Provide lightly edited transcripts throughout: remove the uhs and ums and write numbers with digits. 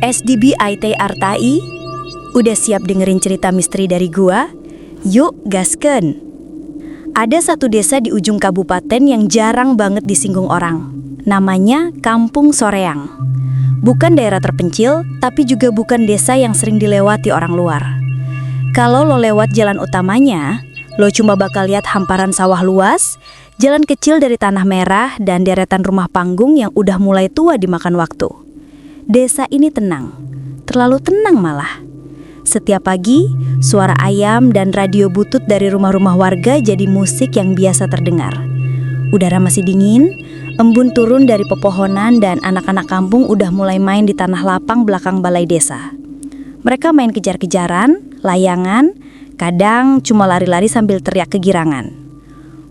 SDB IT Artai, udah siap dengerin cerita misteri dari gua? Yuk gasken. Ada satu desa di ujung kabupaten yang jarang banget disinggung orang. Namanya Kampung Soreang. Bukan daerah terpencil, tapi juga bukan desa yang sering dilewati orang luar. Kalau lo lewat jalan utamanya, lo cuma bakal lihat hamparan sawah luas, jalan kecil dari tanah merah, dan deretan rumah panggung yang udah mulai tua dimakan waktu. Desa ini tenang, terlalu tenang malah. Setiap pagi, suara ayam dan radio butut dari rumah-rumah warga jadi musik yang biasa terdengar. Udara masih dingin, embun turun dari pepohonan dan anak-anak kampung udah mulai main di tanah lapang belakang balai desa. Mereka main kejar-kejaran, layangan, kadang cuma lari-lari sambil teriak kegirangan.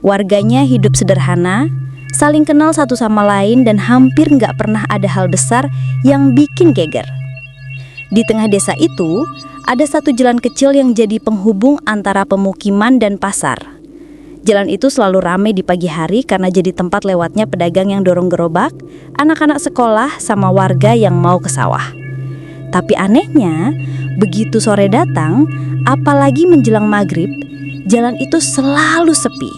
Warganya hidup sederhana, saling kenal satu sama lain dan hampir nggak pernah ada hal besar yang bikin geger. Di tengah desa itu, ada satu jalan kecil yang jadi penghubung antara pemukiman dan pasar. Jalan itu selalu ramai di pagi hari karena jadi tempat lewatnya pedagang yang dorong gerobak, anak-anak sekolah, sama warga yang mau ke sawah. Tapi anehnya, begitu sore datang, apalagi menjelang maghrib, jalan itu selalu sepi.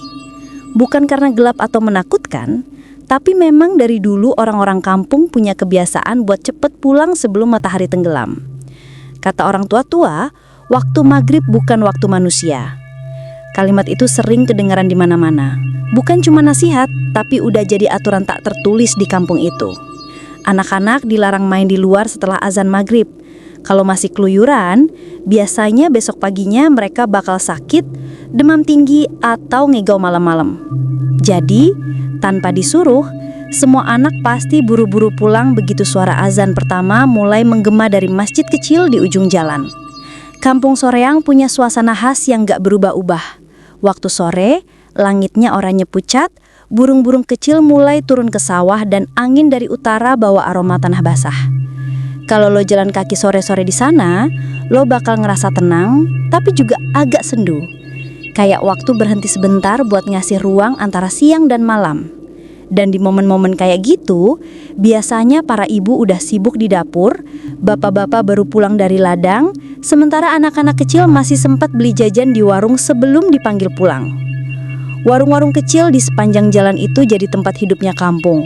Bukan karena gelap atau menakutkan, tapi memang dari dulu orang-orang kampung punya kebiasaan buat cepet pulang sebelum matahari tenggelam. Kata orang tua-tua, waktu maghrib bukan waktu manusia. Kalimat itu sering kedengaran di mana-mana. Bukan cuma nasihat, tapi udah jadi aturan tak tertulis di kampung itu. Anak-anak dilarang main di luar setelah azan maghrib. Kalau masih keluyuran, biasanya besok paginya mereka bakal sakit, demam tinggi, atau ngigau malam-malam. Jadi, tanpa disuruh, semua anak pasti buru-buru pulang begitu suara azan pertama mulai menggema dari masjid kecil di ujung jalan. Kampung Soreang punya suasana khas yang gak berubah-ubah. Waktu sore, langitnya oranye pucat, burung-burung kecil mulai turun ke sawah dan angin dari utara bawa aroma tanah basah. Kalau lo jalan kaki sore-sore di sana, lo bakal ngerasa tenang, tapi juga agak sendu. Kayak waktu berhenti sebentar buat ngasih ruang antara siang dan malam. Dan di momen-momen kayak gitu, biasanya para ibu udah sibuk di dapur, bapak-bapak baru pulang dari ladang, sementara anak-anak kecil masih sempat beli jajan di warung sebelum dipanggil pulang. Warung-warung kecil di sepanjang jalan itu jadi tempat hidupnya kampung.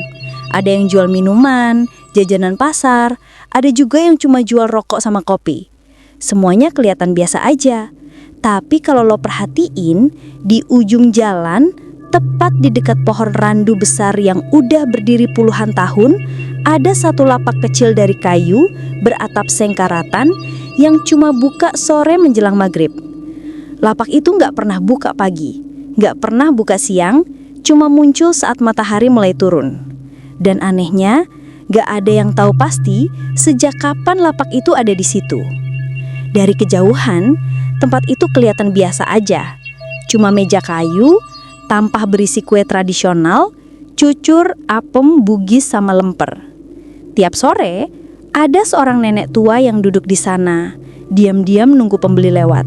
Ada yang jual minuman, jajanan pasar, ada juga yang cuma jual rokok sama kopi. Semuanya kelihatan biasa aja. Tapi kalau lo perhatiin, di ujung jalan, tepat di dekat pohon randu besar yang udah berdiri puluhan tahun, ada satu lapak kecil dari kayu beratap sengkaratan yang cuma buka sore menjelang maghrib. Lapak itu nggak pernah buka pagi, nggak pernah buka siang, cuma muncul saat matahari mulai turun. Dan anehnya, gak ada yang tahu pasti sejak kapan lapak itu ada di situ. Dari kejauhan, tempat itu kelihatan biasa aja. Cuma meja kayu, tampah berisi kue tradisional, cucur, apem, bugis, sama lemper. Tiap sore, ada seorang nenek tua yang duduk di sana, diam-diam nunggu pembeli lewat.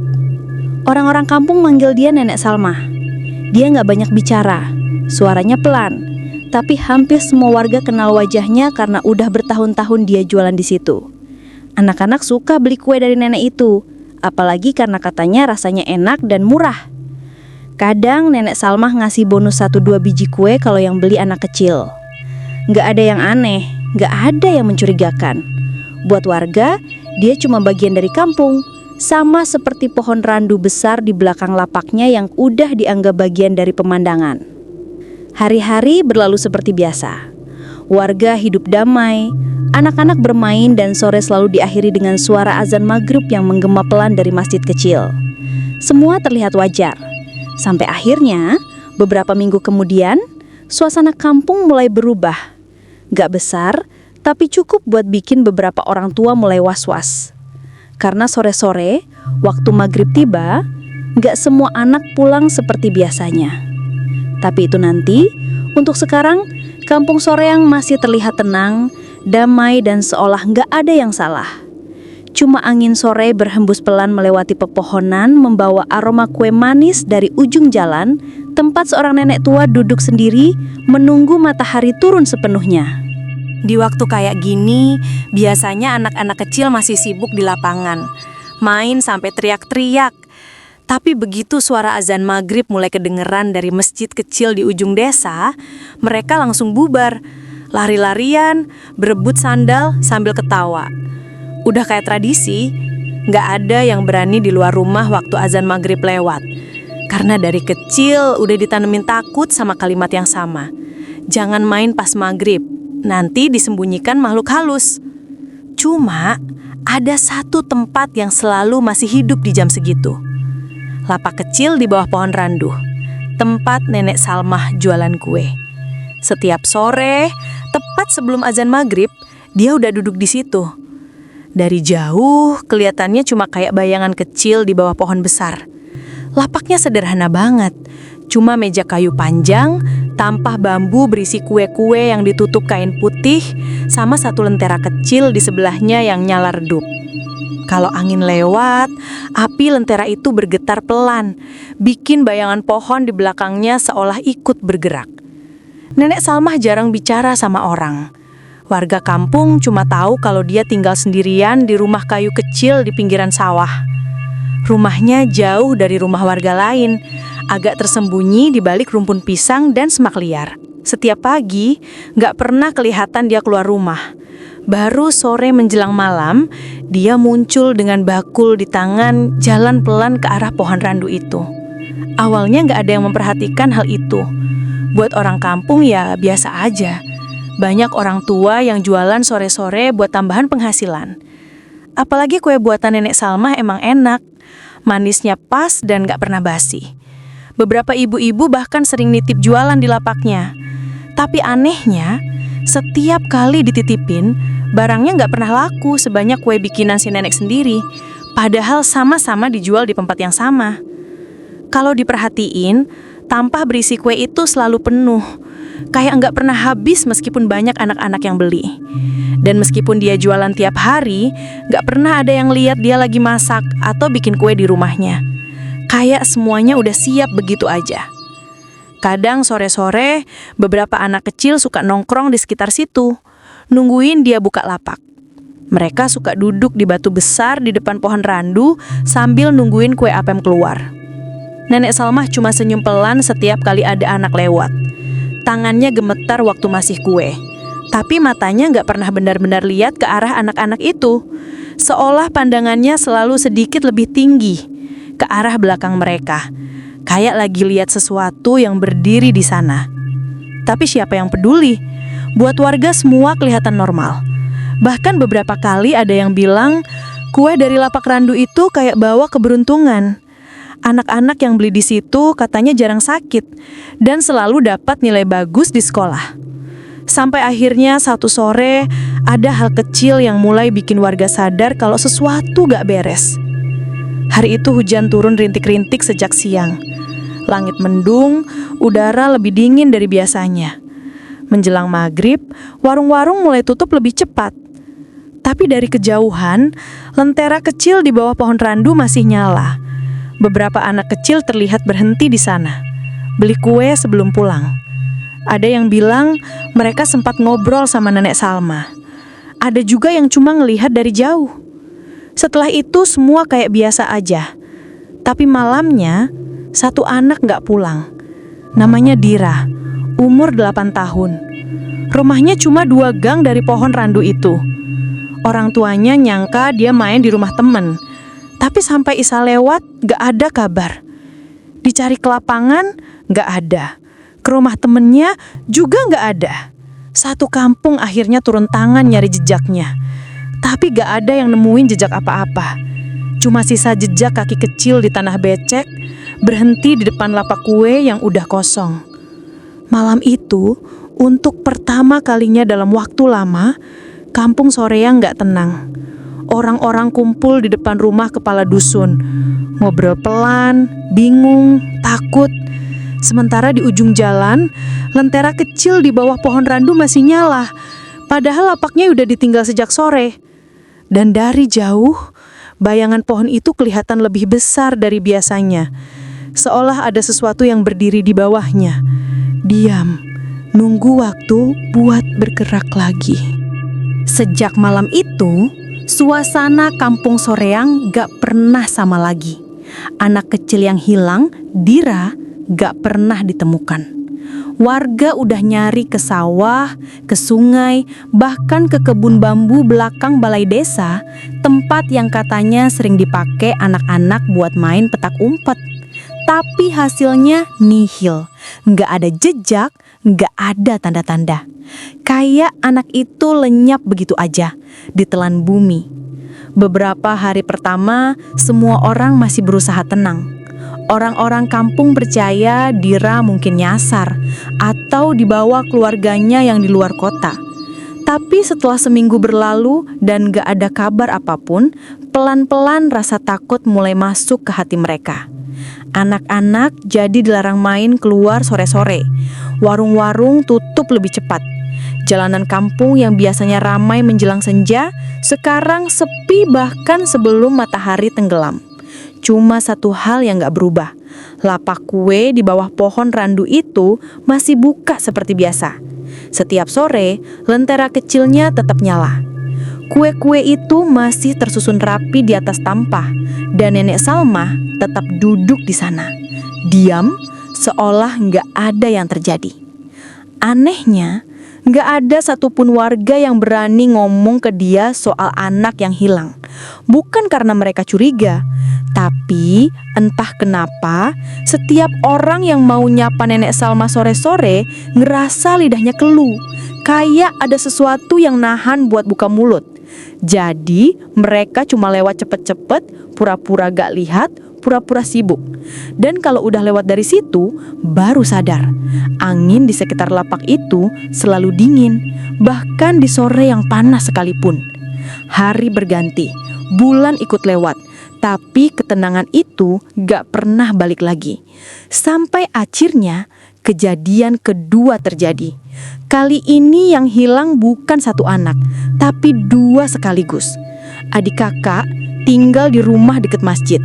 Orang-orang kampung manggil dia Nenek Salmah. Dia gak banyak bicara, suaranya pelan. Tapi hampir semua warga kenal wajahnya karena udah bertahun-tahun dia jualan di situ. Anak-anak suka beli kue dari nenek itu, apalagi karena katanya rasanya enak dan murah. Kadang Nenek Salmah ngasih bonus 1-2 biji kue kalau yang beli anak kecil. Gak ada yang aneh, gak ada yang mencurigakan. Buat warga, dia cuma bagian dari kampung, sama seperti pohon randu besar di belakang lapaknya yang udah dianggap bagian dari pemandangan. Hari-hari berlalu seperti biasa. Warga hidup damai, anak-anak bermain, dan sore selalu diakhiri dengan suara azan maghrib yang menggema pelan dari masjid kecil. Semua terlihat wajar. Sampai akhirnya, beberapa minggu kemudian, suasana kampung mulai berubah. Gak besar, tapi cukup buat bikin beberapa orang tua mulai was-was. Karena sore-sore, waktu maghrib tiba, gak semua anak pulang seperti biasanya. Tapi itu nanti, untuk sekarang, Kampung Soreang masih terlihat tenang, damai, dan seolah nggak ada yang salah. Cuma angin sore berhembus pelan melewati pepohonan, membawa aroma kue manis dari ujung jalan, tempat seorang nenek tua duduk sendiri menunggu matahari turun sepenuhnya. Di waktu kayak gini, biasanya anak-anak kecil masih sibuk di lapangan, main sampai teriak-teriak. Tapi begitu suara azan maghrib mulai kedengeran dari masjid kecil di ujung desa, mereka langsung bubar, lari-larian, berebut sandal sambil ketawa. Udah kayak tradisi, nggak ada yang berani di luar rumah waktu azan maghrib lewat. Karena dari kecil udah ditanemin takut sama kalimat yang sama. Jangan main pas maghrib, nanti disembunyikan makhluk halus. Cuma ada satu tempat yang selalu masih hidup di jam segitu. Lapak kecil di bawah pohon randu, tempat Nenek Salmah jualan kue. Setiap sore, tepat sebelum azan maghrib, dia udah duduk di situ. Dari jauh, kelihatannya cuma kayak bayangan kecil di bawah pohon besar. Lapaknya sederhana banget, cuma meja kayu panjang, tampah bambu berisi kue-kue yang ditutup kain putih, sama satu lentera kecil di sebelahnya yang nyala redup. Kalau angin lewat, api lentera itu bergetar pelan, bikin bayangan pohon di belakangnya seolah ikut bergerak. Nenek Salmah jarang bicara sama orang. Warga kampung cuma tahu kalau dia tinggal sendirian di rumah kayu kecil di pinggiran sawah. Rumahnya jauh dari rumah warga lain, agak tersembunyi di balik rumpun pisang dan semak liar. Setiap pagi, nggak pernah kelihatan dia keluar rumah. Baru sore menjelang malam, dia muncul dengan bakul di tangan, jalan pelan ke arah pohon randu itu. Awalnya nggak ada yang memperhatikan hal itu. Buat orang kampung ya biasa aja. Banyak orang tua yang jualan sore-sore buat tambahan penghasilan. Apalagi kue buatan Nenek Salmah emang enak. Manisnya pas dan gak pernah basi. Beberapa ibu-ibu bahkan sering nitip jualan di lapaknya. Tapi anehnya, setiap kali dititipin, barangnya gak pernah laku sebanyak kue bikinan si nenek sendiri. Padahal sama-sama dijual di tempat yang sama. Kalau diperhatiin, tampah berisi kue itu selalu penuh. Kayak nggak pernah habis meskipun banyak anak-anak yang beli. Dan meskipun dia jualan tiap hari, nggak pernah ada yang lihat dia lagi masak atau bikin kue di rumahnya. Kayak semuanya udah siap begitu aja. Kadang sore-sore, beberapa anak kecil suka nongkrong di sekitar situ, nungguin dia buka lapak. Mereka suka duduk di batu besar di depan pohon randu sambil nungguin kue apem keluar. Nenek Salmah cuma senyum pelan setiap kali ada anak lewat. Tangannya gemetar waktu masih kue. Tapi matanya nggak pernah benar-benar lihat ke arah anak-anak itu. Seolah pandangannya selalu sedikit lebih tinggi, ke arah belakang mereka. Kayak lagi lihat sesuatu yang berdiri di sana. Tapi siapa yang peduli? Buat warga semua kelihatan normal. Bahkan beberapa kali ada yang bilang, kue dari lapak randu itu kayak bawa keberuntungan. Anak-anak yang beli di situ katanya jarang sakit dan selalu dapat nilai bagus di sekolah. Sampai akhirnya satu sore ada hal kecil yang mulai bikin warga sadar kalau sesuatu gak beres. Hari itu hujan turun rintik-rintik sejak siang. Langit mendung, udara lebih dingin dari biasanya. Menjelang maghrib, warung-warung mulai tutup lebih cepat. Tapi dari kejauhan, lentera kecil di bawah pohon randu masih nyala. Beberapa anak kecil terlihat berhenti di sana, beli kue sebelum pulang. Ada yang bilang mereka sempat ngobrol sama Nenek Salmah. Ada juga yang cuma ngelihat dari jauh. Setelah itu semua kayak biasa aja. Tapi malamnya, satu anak gak pulang. Namanya Dira, umur 8 tahun. Rumahnya cuma 2 gang dari pohon randu itu. Orang tuanya nyangka dia main di rumah temen. Tapi sampai Isa lewat, gak ada kabar. Dicari ke lapangan, gak ada. Ke rumah temennya juga gak ada. Satu kampung akhirnya turun tangan nyari jejaknya. Tapi gak ada yang nemuin jejak apa-apa. Cuma sisa jejak kaki kecil di tanah becek, berhenti di depan lapak kue yang udah kosong. Malam itu, untuk pertama kalinya dalam waktu lama, kampung Soreang gak tenang. Orang-orang kumpul di depan rumah kepala dusun, ngobrol pelan, bingung, takut. Sementara di ujung jalan, lentera kecil di bawah pohon randu masih nyala, padahal lapaknya udah ditinggal sejak sore. Dan dari jauh, bayangan pohon itu kelihatan lebih besar dari biasanya. seolah ada sesuatu yang berdiri di bawahnya. Diam, nunggu waktu buat bergerak lagi. Sejak malam itu, suasana kampung Soreang gak pernah sama lagi. Anak kecil yang hilang, Dira, gak pernah ditemukan. Warga udah nyari ke sawah, ke sungai, bahkan ke kebun bambu belakang balai desa, tempat yang katanya sering dipakai anak-anak buat main petak umpet. Tapi hasilnya nihil, nggak ada jejak, nggak ada tanda-tanda. Kayak anak itu lenyap begitu aja, ditelan bumi. Beberapa hari pertama, semua orang masih berusaha tenang. Orang-orang kampung percaya Dira mungkin nyasar atau dibawa keluarganya yang di luar kota. Tapi setelah seminggu berlalu dan gak ada kabar apapun, pelan-pelan rasa takut mulai masuk ke hati mereka. Anak-anak jadi dilarang main keluar sore-sore. Warung-warung tutup lebih cepat. Jalanan kampung yang biasanya ramai menjelang senja, sekarang sepi bahkan sebelum matahari tenggelam. Cuma satu hal yang gak berubah. Lapak kue di bawah pohon randu itu masih buka seperti biasa. Setiap sore, lentera kecilnya tetap nyala. Kue-kue itu masih tersusun rapi di atas tampah, dan Nenek Salma tetap duduk di sana. Diam, seolah gak ada yang terjadi. Anehnya, gak ada satupun warga yang berani ngomong ke dia soal anak yang hilang. Bukan karena mereka curiga, tapi entah kenapa setiap orang yang mau nyapa Nenek Salma sore-sore ngerasa lidahnya keluh, kayak ada sesuatu yang nahan buat buka mulut. Jadi mereka cuma lewat cepet-cepet, pura-pura gak lihat, pura-pura sibuk. Dan kalau udah lewat dari situ, baru sadar angin di sekitar lapak itu selalu dingin, bahkan di sore yang panas sekalipun. Hari berganti, bulan ikut lewat, tapi ketenangan itu gak pernah balik lagi. Sampai akhirnya kejadian kedua terjadi. Kali ini yang hilang bukan satu anak, tapi dua sekaligus. Adik kakak tinggal di rumah dekat masjid.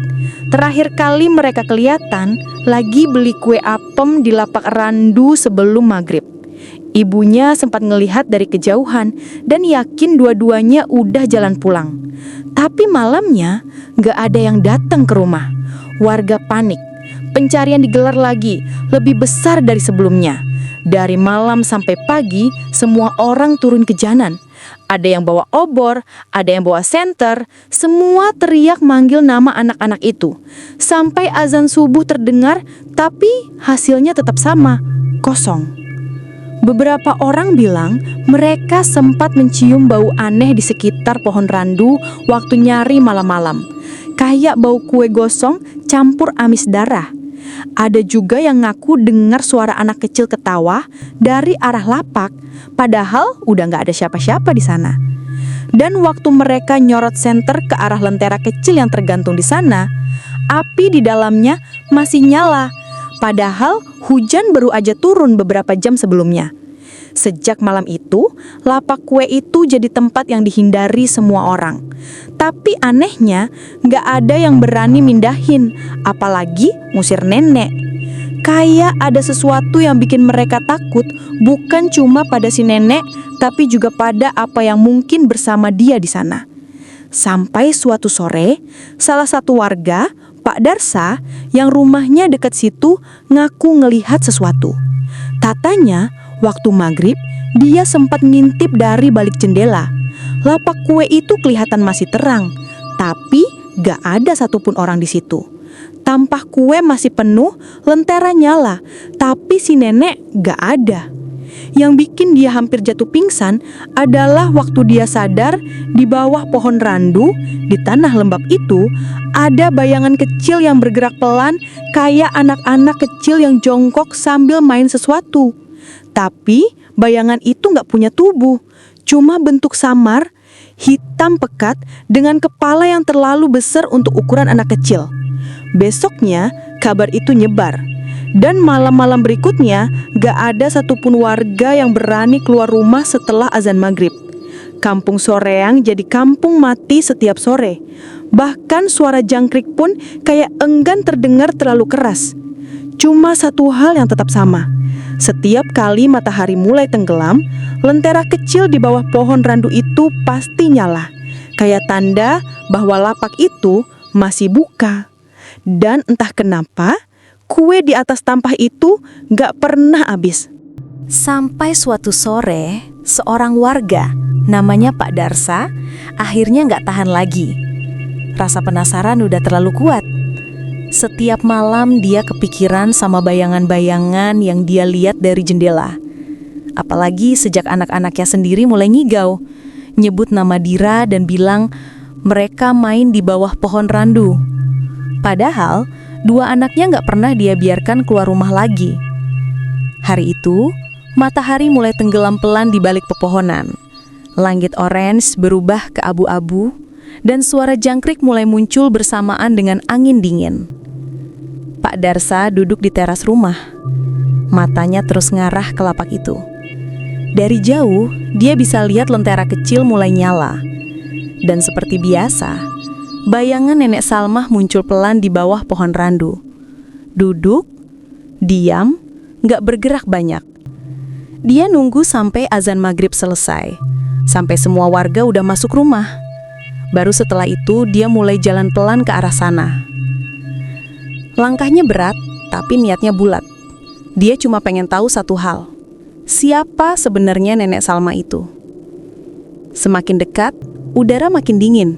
Terakhir kali mereka kelihatan lagi beli kue apem di lapak randu sebelum maghrib. Ibunya sempat ngelihat dari kejauhan dan yakin dua-duanya udah jalan pulang. Tapi malamnya gak ada yang datang ke rumah. Warga panik. Pencarian digelar lagi, lebih besar dari sebelumnya. Dari malam sampai pagi, semua orang turun ke jalan. Ada yang bawa obor, ada yang bawa senter, semua teriak manggil nama anak-anak itu. Sampai azan subuh terdengar, tapi hasilnya tetap sama, kosong. Beberapa orang bilang mereka sempat mencium bau aneh di sekitar pohon randu waktu nyari malam-malam. Kayak bau kue gosong campur amis darah. Ada juga yang ngaku dengar suara anak kecil ketawa dari arah lapak, padahal udah gak ada siapa-siapa di sana. Dan waktu mereka nyorot senter ke arah lentera kecil yang tergantung di sana, api di dalamnya masih nyala. Padahal hujan baru aja turun beberapa jam sebelumnya. Sejak malam itu, lapak kue itu jadi tempat yang dihindari semua orang. Tapi anehnya, gak ada yang berani mindahin, apalagi ngusir nenek. Kayak ada sesuatu yang bikin mereka takut, bukan cuma pada si nenek, tapi juga pada apa yang mungkin bersama dia di sana. Sampai suatu sore, salah satu warga, Pak Darsa, yang rumahnya dekat situ, ngaku ngelihat sesuatu. Katanya, waktu maghrib, dia sempat ngintip dari balik jendela. Lapak kue itu kelihatan masih terang, tapi gak ada satupun orang di situ. Tampah kue masih penuh, lentera nyala, tapi si nenek gak ada. Yang bikin dia hampir jatuh pingsan adalah waktu dia sadar di bawah pohon randu, di tanah lembab itu, ada bayangan kecil yang bergerak pelan kayak anak-anak kecil yang jongkok sambil main sesuatu. Tapi bayangan itu gak punya tubuh, cuma bentuk samar, hitam pekat dengan kepala yang terlalu besar untuk ukuran anak kecil. Besoknya kabar itu nyebar. Dan malam-malam berikutnya gak ada satupun warga yang berani keluar rumah setelah azan maghrib. Kampung Soreang jadi kampung mati setiap sore. Bahkan suara jangkrik pun kayak enggan terdengar terlalu keras. Cuma satu hal yang tetap sama. Setiap kali matahari mulai tenggelam, lentera kecil di bawah pohon randu itu pasti nyala. Kayak tanda bahwa lapak itu masih buka. Dan entah kenapa, kue di atas tampah itu gak pernah habis. Sampai suatu sore, seorang warga, namanya Pak Darsa, akhirnya nggak tahan lagi. Rasa penasaran udah terlalu kuat. Setiap malam dia kepikiran sama bayangan-bayangan yang dia lihat dari jendela. Apalagi sejak anak-anaknya sendiri mulai ngigau, nyebut nama Dira dan bilang mereka main di bawah pohon randu. Padahal, dua anaknya nggak pernah dia biarkan keluar rumah lagi. Hari itu, matahari mulai tenggelam pelan di balik pepohonan. Langit orange berubah ke abu-abu, dan suara jangkrik mulai muncul bersamaan dengan angin dingin. Pak Darsa duduk di teras rumah. Matanya terus ngarah ke lapak itu. Dari jauh, dia bisa lihat lentera kecil mulai nyala. Dan seperti biasa, bayangan Nenek Salmah muncul pelan di bawah pohon randu. Duduk, diam, gak bergerak banyak. Dia nunggu sampai azan maghrib selesai, sampai semua warga udah masuk rumah. Baru setelah itu dia mulai jalan pelan ke arah sana. Langkahnya berat, tapi niatnya bulat. Dia cuma pengen tahu satu hal. Siapa sebenarnya Nenek Salma itu? Semakin dekat, udara makin dingin.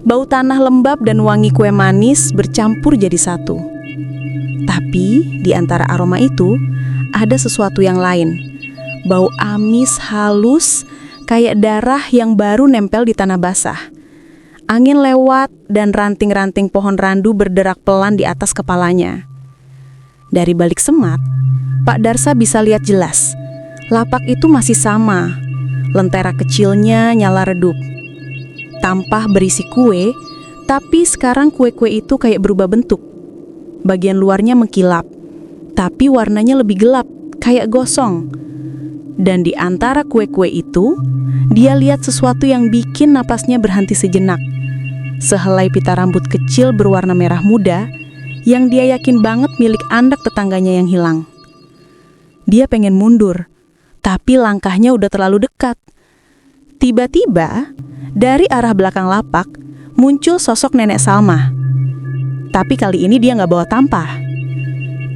Bau tanah lembab dan wangi kue manis bercampur jadi satu. Tapi di antara aroma itu, ada sesuatu yang lain. Bau amis halus, kayak darah yang baru nempel di tanah basah. Angin lewat dan ranting-ranting pohon randu berderak pelan di atas kepalanya. Dari balik semat, Pak Darsa bisa lihat jelas. Lapak itu masih sama. Lentera kecilnya nyala redup. Tampah berisi kue, tapi sekarang kue-kue itu kayak berubah bentuk. Bagian luarnya mengkilap, tapi warnanya lebih gelap, kayak gosong. Dan di antara kue-kue itu, dia lihat sesuatu yang bikin napasnya berhenti sejenak. Sehelai pita rambut kecil berwarna merah muda, yang dia yakin banget milik anak tetangganya yang hilang. Dia pengen mundur, tapi langkahnya udah terlalu dekat. Tiba-tiba, dari arah belakang lapak, muncul sosok Nenek Salma. Tapi kali ini dia nggak bawa tampah.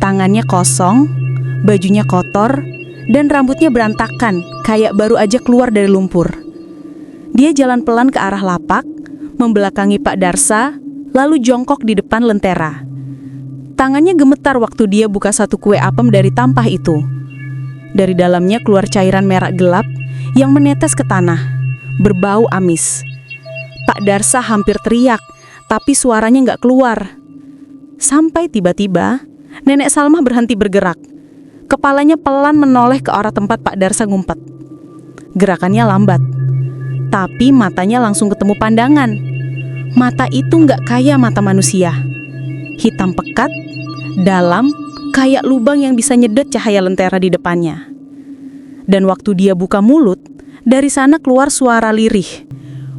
Tangannya kosong, bajunya kotor, dan rambutnya berantakan, kayak baru aja keluar dari lumpur. Dia jalan pelan ke arah lapak, membelakangi Pak Darsa, lalu jongkok di depan lentera. Tangannya gemetar waktu dia buka satu kue apem dari tampah itu. Dari dalamnya keluar cairan merah gelap yang menetes ke tanah, berbau amis. Pak Darsa hampir teriak, tapi suaranya nggak keluar. Sampai tiba-tiba, Nenek Salma berhenti bergerak. Kepalanya pelan menoleh ke arah tempat Pak Darsa ngumpet. Gerakannya lambat, tapi matanya langsung ketemu pandangan. Mata itu nggak kayak mata manusia. Hitam pekat, dalam, kayak lubang yang bisa nyedot cahaya lentera di depannya. Dan waktu dia buka mulut, dari sana keluar suara lirih.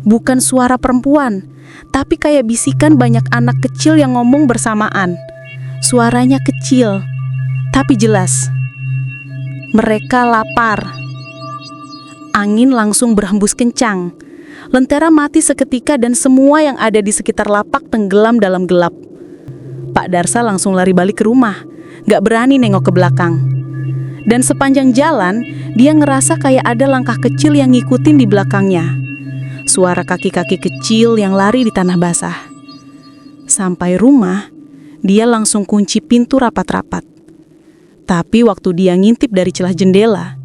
Bukan suara perempuan, tapi kayak bisikan banyak anak kecil yang ngomong bersamaan. Suaranya kecil, tapi jelas. Mereka lapar. Angin langsung berhembus kencang. Lentera mati seketika dan semua yang ada di sekitar lapak tenggelam dalam gelap. Pak Darsa langsung lari balik ke rumah, gak berani nengok ke belakang. Dan sepanjang jalan, dia ngerasa kayak ada langkah kecil yang ngikutin di belakangnya. Suara kaki-kaki kecil yang lari di tanah basah. Sampai rumah, dia langsung kunci pintu rapat-rapat. Tapi waktu dia ngintip dari celah jendela,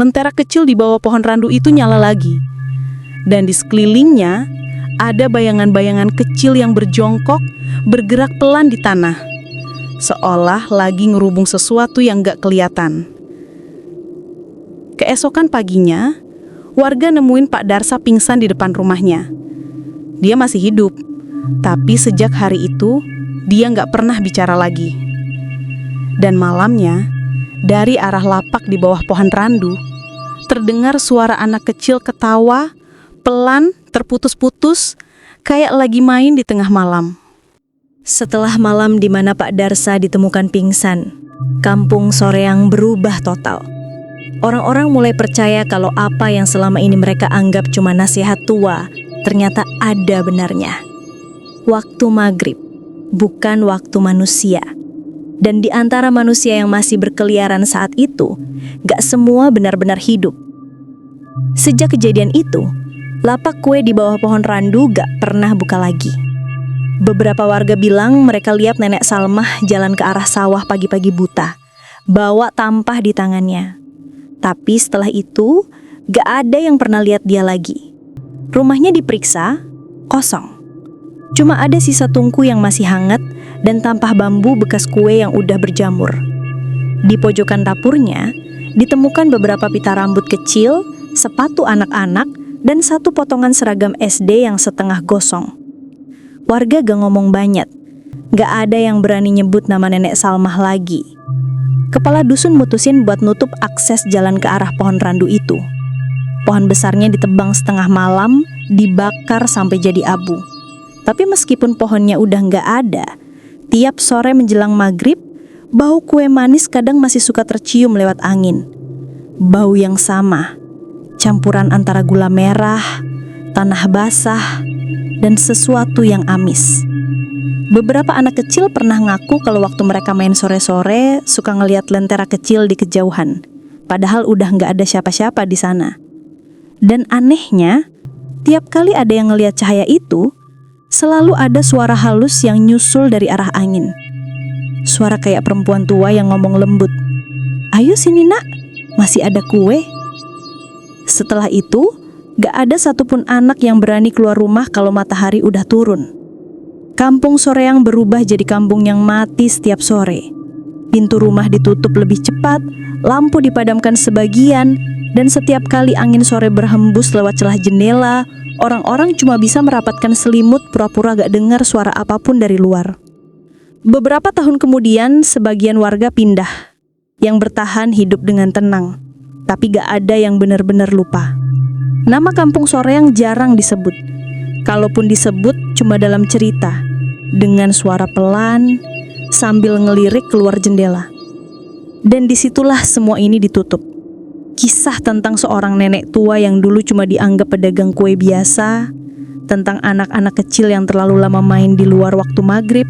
lentera kecil di bawah pohon randu itu nyala lagi. Dan di sekelilingnya, ada bayangan-bayangan kecil yang berjongkok, bergerak pelan di tanah. Seolah lagi ngerubung sesuatu yang gak kelihatan. Keesokan paginya, warga nemuin Pak Darsa pingsan di depan rumahnya. Dia masih hidup, tapi sejak hari itu, dia gak pernah bicara lagi. Dan malamnya, dari arah lapak di bawah pohon randu, terdengar suara anak kecil ketawa, pelan, terputus-putus, kayak lagi main di tengah malam. Setelah malam di mana Pak Darsa ditemukan pingsan, kampung Soreang berubah total. Orang-orang mulai percaya kalau apa yang selama ini mereka anggap cuma nasihat tua, ternyata ada benarnya. Waktu maghrib, bukan waktu manusia. Dan di antara manusia yang masih berkeliaran saat itu, gak semua benar-benar hidup. Sejak kejadian itu, lapak kue di bawah pohon randu gak pernah buka lagi. Beberapa warga bilang mereka lihat nenek Salmah jalan ke arah sawah pagi-pagi buta, bawa tampah di tangannya. Tapi setelah itu, gak ada yang pernah lihat dia lagi. Rumahnya diperiksa, kosong. Cuma ada sisa tungku yang masih hangat dan tampah bambu bekas kue yang udah berjamur. Di pojokan dapurnya, ditemukan beberapa pita rambut kecil, sepatu anak-anak, dan satu potongan seragam SD yang setengah gosong. Warga gak ngomong banyak, gak ada yang berani nyebut nama nenek Salmah lagi. Kepala dusun mutusin buat nutup akses jalan ke arah pohon randu itu. Pohon besarnya ditebang setengah malam, dibakar sampai jadi abu. Tapi meskipun pohonnya udah nggak ada, tiap sore menjelang maghrib, bau kue manis kadang masih suka tercium lewat angin. Bau yang sama, campuran antara gula merah, tanah basah, dan sesuatu yang amis. Beberapa anak kecil pernah ngaku kalau waktu mereka main sore-sore suka ngelihat lentera kecil di kejauhan, padahal udah nggak ada siapa-siapa di sana. Dan anehnya, tiap kali ada yang ngelihat cahaya itu, selalu ada suara halus yang nyusul dari arah angin. Suara kayak perempuan tua yang ngomong lembut, "Ayo sini nak, masih ada kue." Setelah itu, gak ada satupun anak yang berani keluar rumah kalau matahari udah turun. Kampung Soreang berubah jadi kampung yang mati setiap sore. Pintu rumah ditutup lebih cepat, lampu dipadamkan sebagian, dan setiap kali angin sore berhembus lewat celah jendela, orang-orang cuma bisa merapatkan selimut pura-pura gak dengar suara apapun dari luar. Beberapa tahun kemudian, sebagian warga pindah. Yang bertahan hidup dengan tenang, tapi gak ada yang benar-benar lupa. Nama kampung Soreang jarang disebut. Kalaupun disebut, cuma dalam cerita, dengan suara pelan, sambil ngelirik keluar jendela. Dan disitulah semua ini ditutup. Kisah tentang seorang nenek tua yang dulu cuma dianggap pedagang kue biasa, tentang anak-anak kecil yang terlalu lama main di luar waktu maghrib,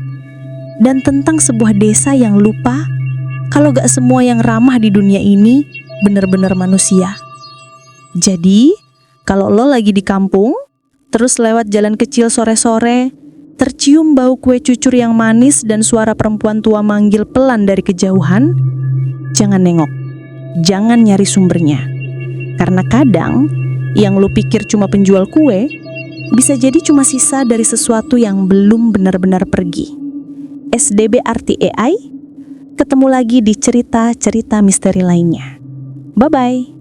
dan tentang sebuah desa yang lupa kalau gak semua yang ramah di dunia ini benar-benar manusia. Jadi, kalau lo lagi di kampung, terus lewat jalan kecil sore-sore, tercium bau kue cucur yang manis dan suara perempuan tua manggil pelan dari kejauhan, jangan nengok. Jangan nyari sumbernya. Karena kadang, yang lu pikir cuma penjual kue, bisa jadi cuma sisa dari sesuatu yang belum benar-benar pergi. SDB Arti AI, ketemu lagi di cerita-cerita misteri lainnya. Bye-bye.